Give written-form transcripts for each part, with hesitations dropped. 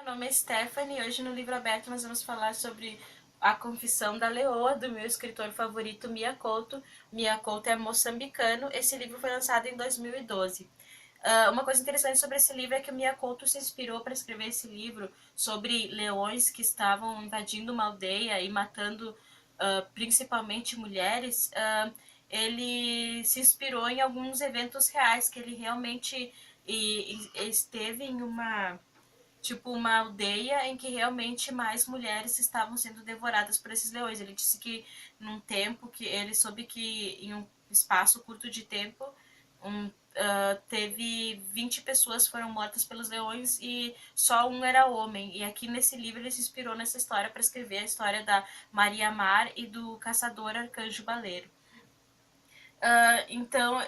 Meu nome é Stephanie e hoje no Livro Aberto nós vamos falar sobre A Confissão da Leoa, do meu escritor favorito, Mia Couto. Mia Couto é moçambicano. Esse livro foi lançado em 2012. Uma coisa interessante sobre esse livro é que o Mia Couto se inspirou para escrever esse livro sobre leões que estavam invadindo uma aldeia e matando principalmente mulheres. Ele se inspirou em alguns eventos reais que ele realmente esteve em uma aldeia em que realmente mais mulheres estavam sendo devoradas por esses leões. Ele disse que num tempo que ele soube que em um espaço curto de tempo teve 20 pessoas foram mortas pelos leões e só um era homem. E aqui nesse livro ele se inspirou nessa história para escrever a história da Maria Mar e do caçador arcanjo baleiro. Então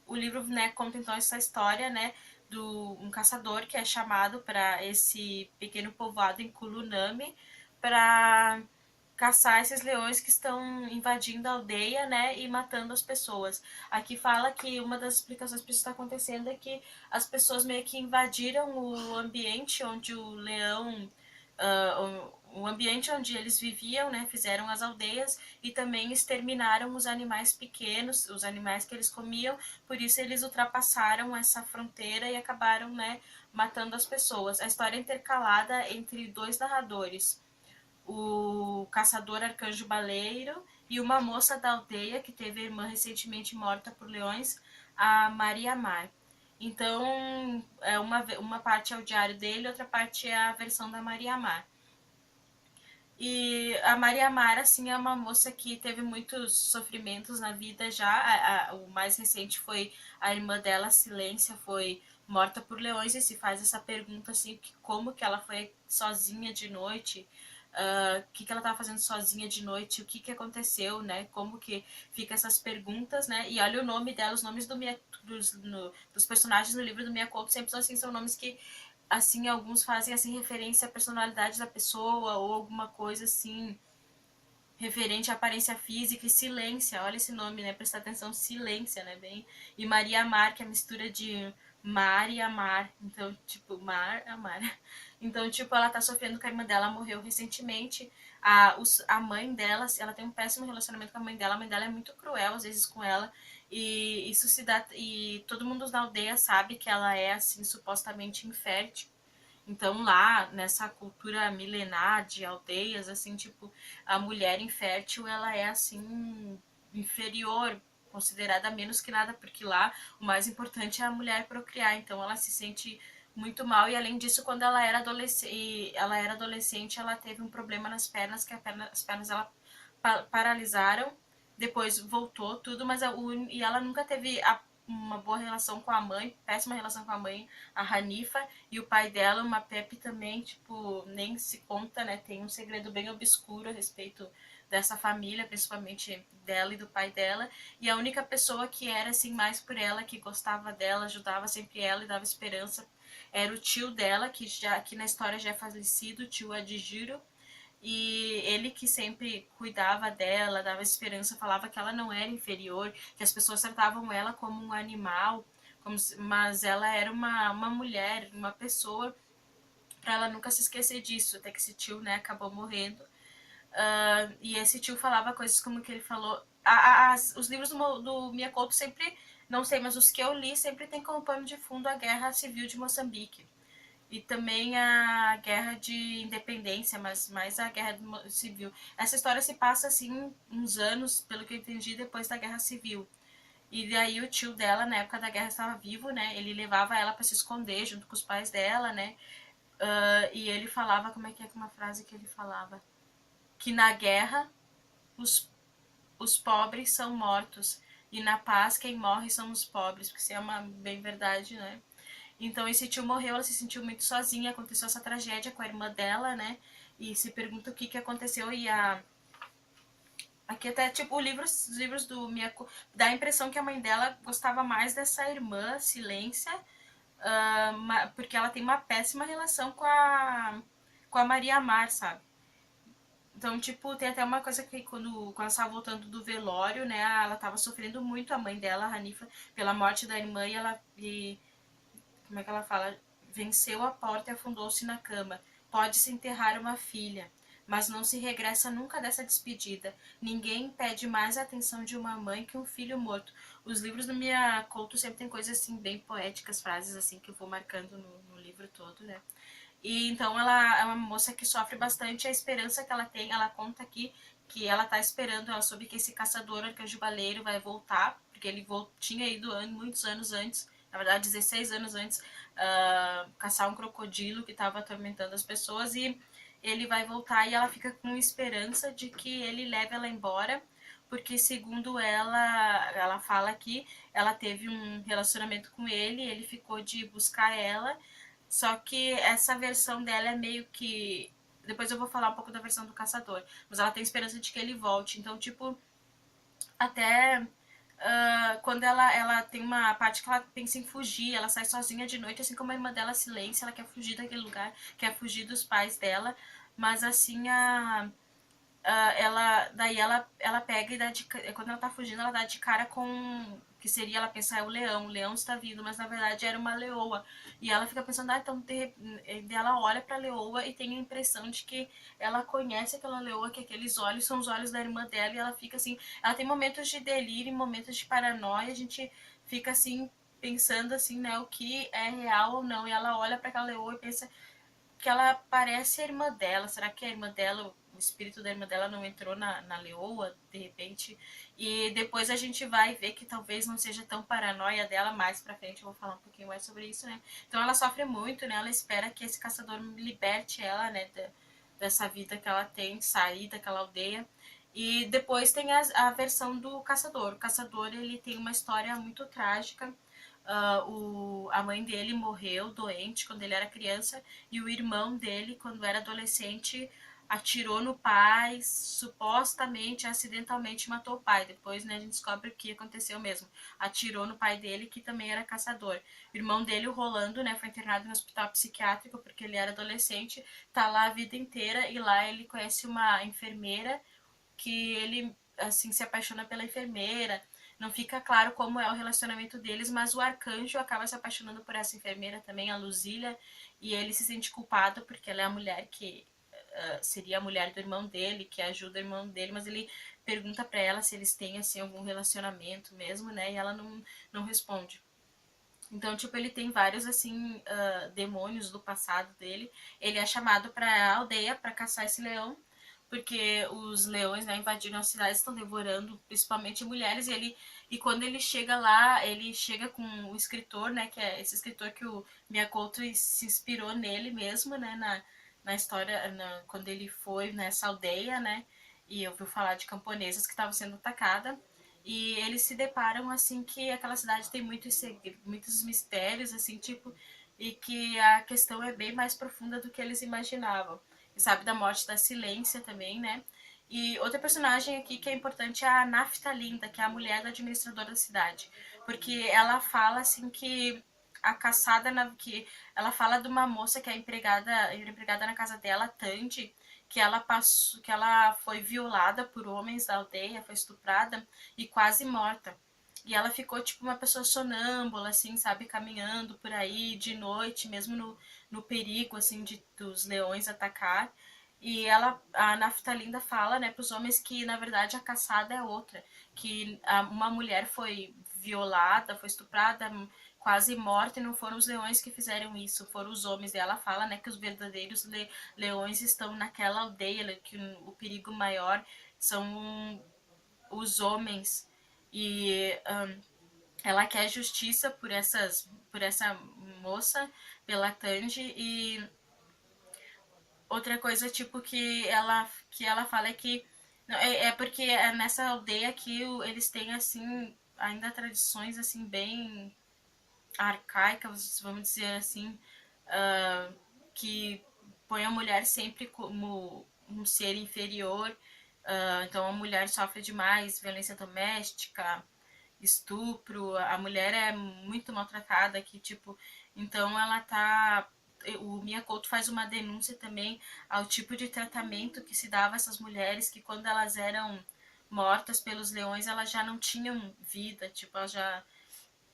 o livro, né, conta então essa história, né, do um caçador que é chamado para esse pequeno povoado em Kulunami para caçar esses leões que estão invadindo a aldeia, né, e matando as pessoas. Aqui fala que uma das explicações para isso está acontecendo é que as pessoas meio que invadiram o ambiente onde o leão o ambiente onde eles viviam, né, fizeram as aldeias e também exterminaram os animais pequenos, os animais que eles comiam, por isso eles ultrapassaram essa fronteira e acabaram, né, matando as pessoas. A história é intercalada entre dois narradores, o caçador arcanjo baleiro e uma moça da aldeia que teve a irmã recentemente morta por leões, a Maria Mar. Então, uma parte é o diário dele, outra parte é a versão da Maria Mar. E a Maria Mara, assim, é uma moça que teve muitos sofrimentos na vida já. O mais recente foi a irmã dela, Silência, foi morta por leões e se faz essa pergunta, assim, como que ela foi sozinha de noite, que ela estava fazendo sozinha de noite, o que aconteceu, né? Como que fica essas perguntas, né? E olha o nome dela, os nomes dos personagens no livro do Miyakoto sempre são assim, são nomes que assim, alguns fazem assim referência à personalidade da pessoa ou alguma coisa assim referente à aparência física e Silência, olha esse nome, né? Prestar atenção, Silência, né? Bem. E Maria Mar, que é a mistura de mar e amar. Então, tipo, mar, amar. Então, tipo, ela tá sofrendo que a irmã dela morreu recentemente. A mãe dela, ela tem um péssimo relacionamento com a mãe dela é muito cruel, às vezes, com ela. E isso se dá. E todo mundo na aldeia sabe que ela é, assim, supostamente infértil. Então lá, nessa cultura milenar de aldeias, assim, tipo, a mulher infértil, ela é, assim, inferior, considerada menos que nada, porque lá o mais importante é a mulher procriar, então ela se sente muito mal e além disso, quando ela era adolescente, ela teve um problema nas pernas, que as pernas ela paralisaram, depois voltou tudo, e ela nunca teve uma boa relação com a mãe, péssima relação com a mãe, a Hanifa, e o pai dela, uma Pepe também, tipo, nem se conta, né? Tem um segredo bem obscuro a respeito dessa família, principalmente dela e do pai dela. E a única pessoa que era assim mais por ela, que gostava dela, ajudava sempre ela e dava esperança, era o tio dela, que na história já é falecido, o tio Adjiro. E ele que sempre cuidava dela, dava esperança, falava que ela não era inferior, que as pessoas tratavam ela como um animal, mas ela era uma mulher, uma pessoa, para ela nunca se esquecer disso, até que esse tio, né, acabou morrendo. E esse tio falava coisas como que ele falou. Os livros do Miyakoto sempre, não sei, mas os que eu li sempre tem como pano de fundo a Guerra Civil de Moçambique e também a guerra de independência, mas mais a guerra civil. Essa história se passa assim uns anos, pelo que eu entendi, depois da guerra civil. E daí o tio dela, na época da guerra, estava vivo, né? Ele levava ela para se esconder junto com os pais dela, né? E ele falava, como é que uma frase que ele falava? Que na guerra os, os pobres são mortos e na paz quem morre são os pobres, porque isso é uma bem verdade, né? Então esse tio morreu, ela se sentiu muito sozinha, aconteceu essa tragédia com a irmã dela, né? E se pergunta o que aconteceu e aqui até tipo os livros do Miyako dá a impressão que a mãe dela gostava mais dessa irmã, Silência, porque ela tem uma péssima relação com a Maria Mar, sabe? Então, tipo, tem até uma coisa que quando ela estava voltando do velório, né, ela estava sofrendo muito, a mãe dela, a Hanifa, pela morte da irmã, e como é que ela fala? venceu a porta e afundou-se na cama. Pode-se enterrar uma filha, mas não se regressa nunca dessa despedida. Ninguém pede mais a atenção de uma mãe que um filho morto. Os livros do Mia Couto sempre tem coisas assim bem poéticas, frases assim que eu vou marcando no livro todo, né? E então ela é uma moça que sofre bastante. A esperança que ela tem, ela conta aqui que ela tá esperando, ela soube que esse caçador arcanjo baleiro vai voltar, porque ele tinha ido muitos anos antes, na verdade 16 anos antes, caçar um crocodilo que estava atormentando as pessoas, e ele vai voltar, e ela fica com esperança de que ele leve ela embora, porque segundo ela fala aqui, ela teve um relacionamento com ele ficou de buscar ela, só que essa versão dela é meio que. Depois eu vou falar um pouco da versão do caçador. Mas ela tem esperança de que ele volte. Então, tipo, até quando ela tem uma parte que ela pensa em fugir, ela sai sozinha de noite, assim como a irmã dela Silência, ela quer fugir daquele lugar, quer fugir dos pais dela, mas assim ela pega e dá quando ela tá fugindo, ela dá de cara com que seria, ela pensar, é o leão está vindo, mas na verdade era uma leoa. E ela fica pensando, então ela olha pra leoa e tem a impressão de que ela conhece aquela leoa, que aqueles olhos são os olhos da irmã dela, e ela fica assim, ela tem momentos de delírio, momentos de paranoia, a gente fica assim, pensando assim, né, o que é real ou não, e ela olha para aquela leoa e pensa que ela parece a irmã dela. Será que a irmã dela, o espírito da irmã dela não entrou na leoa, de repente? E depois a gente vai ver que talvez não seja tão paranoia dela, mais pra frente eu vou falar um pouquinho mais sobre isso, né? Então ela sofre muito, né? Ela espera que esse caçador liberte ela, né, dessa vida que ela tem, sair daquela aldeia. E depois tem a versão do caçador. O caçador, ele tem uma história muito trágica. A mãe dele morreu doente quando ele era criança, e o irmão dele, quando era adolescente, atirou no pai, supostamente, acidentalmente matou o pai. Depois, né, a gente descobre o que aconteceu mesmo. Atirou no pai dele, que também era caçador. O irmão dele, o Rolando, né, foi internado no hospital psiquiátrico porque ele era adolescente, tá lá a vida inteira, e lá ele conhece uma enfermeira que ele assim se apaixona pela enfermeira. Não fica claro como é o relacionamento deles, mas o arcanjo acaba se apaixonando por essa enfermeira também, a Luzília, e ele se sente culpado porque ela é a mulher que seria a mulher do irmão dele, que ajuda o irmão dele, mas ele pergunta para ela se eles têm assim algum relacionamento mesmo, né? E ela não responde. Então, tipo, ele tem vários, assim, demônios do passado dele. Ele é chamado pra aldeia pra caçar esse leão, porque os leões, né, invadiram a cidade, estão devorando principalmente mulheres, e quando ele chega lá, ele chega com o escritor, né, que é esse escritor que o Miyakoto se inspirou nele mesmo, né, na história, quando ele foi nessa aldeia, né, e ouviu falar de camponesas que estavam sendo atacadas, e eles se deparam, assim, que aquela cidade tem muitos mistérios, assim, tipo, e que a questão é bem mais profunda do que eles imaginavam. E sabe da morte da Silência também, né? E outra personagem aqui que é importante é a Naftalinda, que é a mulher do administrador da cidade. Porque ela fala, assim, que a caçada, que ela fala de uma moça que é empregada na casa dela, Tandy, que ela foi violada por homens da aldeia, foi estuprada e quase morta. E ela ficou tipo uma pessoa sonâmbula, assim, sabe, caminhando por aí de noite, mesmo no perigo, assim, dos leões atacar. E a Naftalinda fala, né, pros homens que, na verdade, a caçada é outra. Que uma mulher foi violada, foi estuprada, quase morta, e não foram os leões que fizeram isso, foram os homens. E ela fala, né, que os verdadeiros leões estão naquela aldeia, que o perigo maior são os homens. E ela quer justiça por essa moça, pela Tandy, e outra coisa, tipo, que ela fala é que é porque nessa aldeia aqui eles têm, assim, ainda tradições, assim, bem arcaicas, vamos dizer assim, que põe a mulher sempre como um ser inferior. Então a mulher sofre demais violência doméstica, estupro, a mulher é muito maltratada aqui, tipo, então ela tá. O Miyakoto faz uma denúncia também ao tipo de tratamento que se dava a essas mulheres, que quando elas eram mortas pelos leões, elas já não tinham vida, tipo, elas já.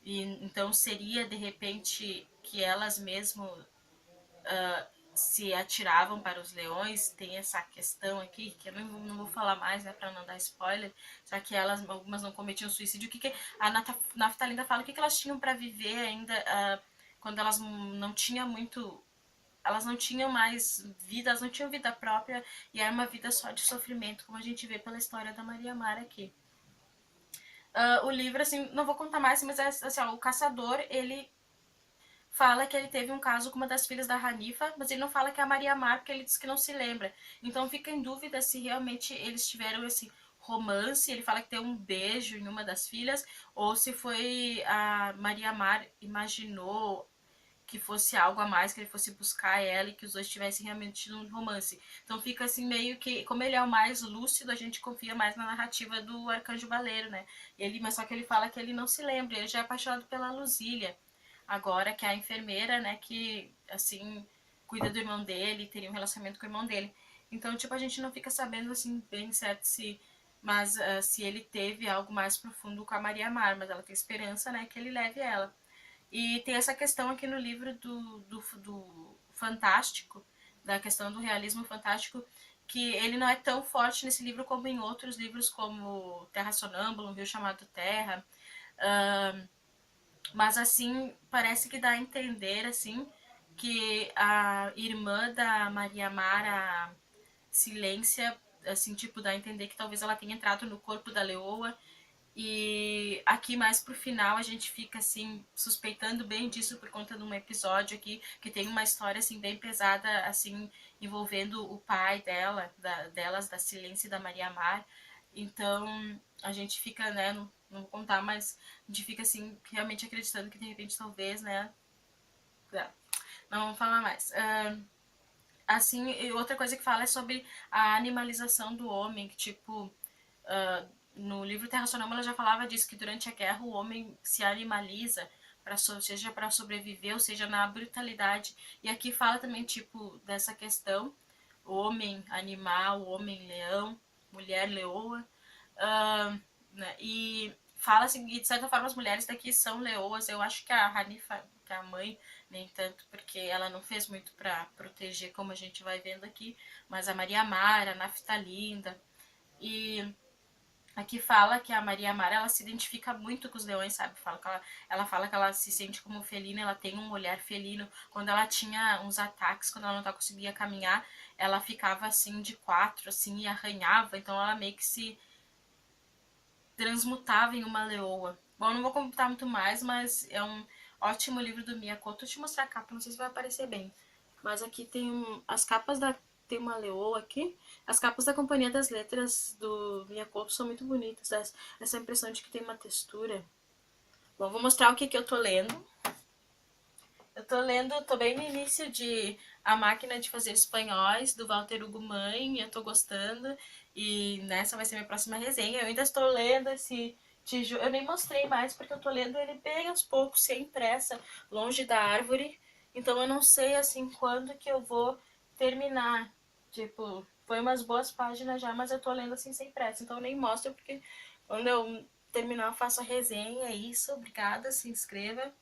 E, então seria de repente que elas mesmo se atiravam para os leões. Tem essa questão aqui, que eu não vou falar mais, né, para não dar spoiler, já que algumas não cometiam suicídio. O que a Naftalina fala, o que elas tinham para viver ainda, quando elas não tinham muito... Elas não tinham mais vida, elas não tinham vida própria, e era uma vida só de sofrimento, como a gente vê pela história da Maria Mara aqui. O livro, assim, não vou contar mais, mas é assim, ó, o caçador, ele fala que ele teve um caso com uma das filhas da Hanifa, mas ele não fala que é a Maria Mar, porque ele diz que não se lembra. Então fica em dúvida se realmente eles tiveram esse romance, ele fala que tem um beijo em uma das filhas, ou se foi a Maria Mar imaginou que fosse algo a mais, que ele fosse buscar ela e que os dois tivessem realmente tido um romance. Então fica assim meio que, como ele é o mais lúcido, a gente confia mais na narrativa do Arcanjo Baleiro, né? Mas só que ele fala que ele não se lembra, ele já é apaixonado pela Luzília, agora que é a enfermeira, né, que assim cuida do irmão dele, teria um relacionamento com o irmão dele. Então, tipo, a gente não fica sabendo assim bem certo se ele teve algo mais profundo com a Maria Mar, mas ela tem esperança, né, que ele leve ela. E tem essa questão aqui no livro do fantástico, da questão do realismo fantástico, que ele não é tão forte nesse livro como em outros livros, como Terra Sonâmbula, Um Rio Chamado Terra. Mas, assim, parece que dá a entender, assim, que a irmã da Maria Mara, Silência, assim, tipo, dá a entender que talvez ela tenha entrado no corpo da leoa. E aqui mais pro final a gente fica assim suspeitando bem disso por conta de um episódio aqui que tem uma história assim bem pesada, assim, envolvendo o pai delas, da Silência e da Maria Mar. Então a gente fica, né, não vou contar, mas a gente fica assim realmente acreditando que de repente talvez, né, não vamos falar mais. Assim, e outra coisa que fala é sobre a animalização do homem, que tipo, no livro Terra Sonâmbula já falava disso, que durante a guerra o homem se animaliza, seja para sobreviver, ou seja, na brutalidade. E aqui fala também, tipo, dessa questão, homem animal, homem leão, mulher leoa. Né? E fala assim, e de certa forma as mulheres daqui são leoas. Eu acho que a Hanifa, que é a mãe, nem tanto, porque ela não fez muito para proteger, como a gente vai vendo aqui, mas a Maria Mara, a Naftalinda. E aqui fala que a Maria Mara, ela se identifica muito com os leões, sabe? Ela fala que ela se sente como felina, ela tem um olhar felino. Quando ela tinha uns ataques, quando ela não conseguia caminhar, ela ficava assim de quatro, assim, e arranhava. Então ela meio que se transmutava em uma leoa. Bom, não vou contar muito mais, mas é um ótimo livro do Miyakoto. Vou te mostrar a capa, não sei se vai aparecer bem. Mas aqui tem as capas da... Tem uma leoa aqui. As capas da Companhia das Letras do Miyakoto são muito bonitas. Essa impressão de que tem uma textura. Bom, vou mostrar o que eu tô lendo. Tô bem no início de A Máquina de Fazer Espanhóis, do Walter Hugo Mãe, eu tô gostando, e nessa vai ser minha próxima resenha. Eu ainda estou lendo esse tijolo, eu nem mostrei mais, porque eu tô lendo ele bem aos poucos, sem pressa, longe da árvore, então eu não sei, assim, quando que eu vou terminar. Tipo, foi umas boas páginas já, mas eu tô lendo, assim, sem pressa, então eu nem mostro, porque quando eu terminar eu faço a resenha, é isso, obrigada, se inscreva.